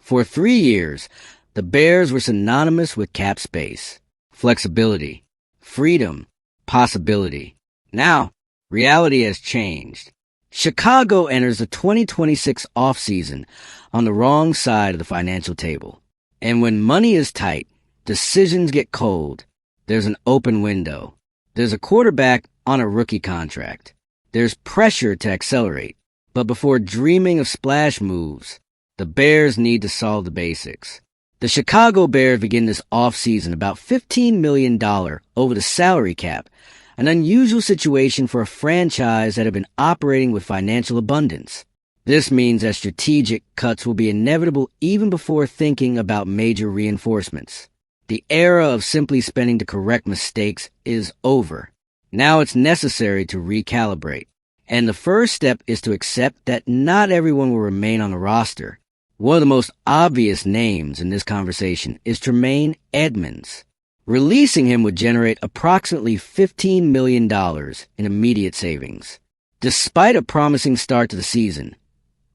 For 3 years, the Bears were synonymous with cap space, flexibility, freedom, possibility. Now, reality has changed. Chicago enters the 2026 offseason on the wrong side of the financial table. And when money is tight, decisions get cold. There's an open window. There's a quarterback on a rookie contract. There's pressure to accelerate. But before dreaming of splash moves, the Bears need to solve the basics. The Chicago Bears begin this offseason about $15 million over the salary cap, an unusual situation for a franchise that had been operating with financial abundance. This means that strategic cuts will be inevitable even before thinking about major reinforcements. The era of simply spending to correct mistakes is over. Now it's necessary to recalibrate. And the first step is to accept that not everyone will remain on the roster. One of the most obvious names in this conversation is Tremaine Edmunds. Releasing him would generate approximately $15 million in immediate savings. Despite a promising start to the season,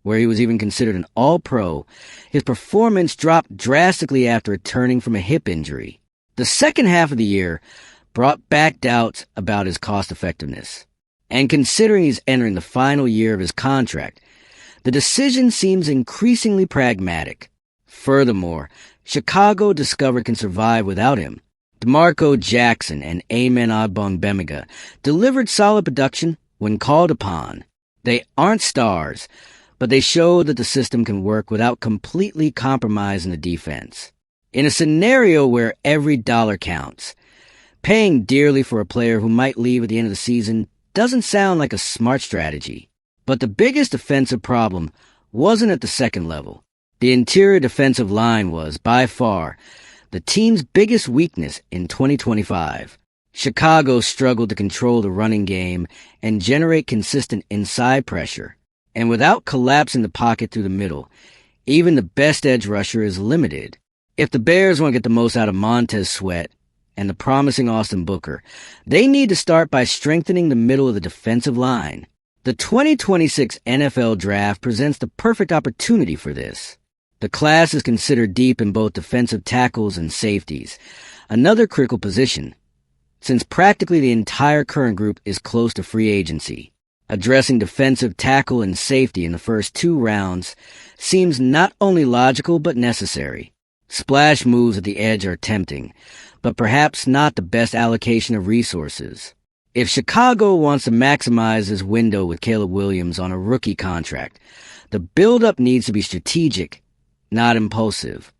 where he was even considered an All-Pro, his performance dropped drastically after returning from a hip injury. The second half of the year brought back doubts about his cost-effectiveness. And considering he's entering the final year of his contract, the decision seems increasingly pragmatic. Furthermore, Chicago discovered can survive without him. DeMarco Jackson and Amen Ogbongbemiga delivered solid production when called upon. They aren't stars, but they show that the system can work without completely compromising the defense. In a scenario where every dollar counts, paying dearly for a player who might leave at the end of the season doesn't sound like a smart strategy. But the biggest defensive problem wasn't at the second level. The interior defensive line was, by far, the team's biggest weakness in 2025. Chicago struggled to control the running game and generate consistent inside pressure. And without collapsing the pocket through the middle, even the best edge rusher is limited. If the Bears want to get the most out of Montez Sweat and the promising Austin Booker, they need to start by strengthening the middle of the defensive line. The 2026 NFL Draft presents the perfect opportunity for this. The class is considered deep in both defensive tackles and safeties, another critical position, since practically the entire current group is close to free agency. Addressing defensive tackle and safety in the first 2 rounds seems not only logical but necessary. Splash moves at the edge are tempting, but perhaps not the best allocation of resources. If Chicago wants to maximize this window with Caleb Williams on a rookie contract, the build-up needs to be strategic, not impulsive.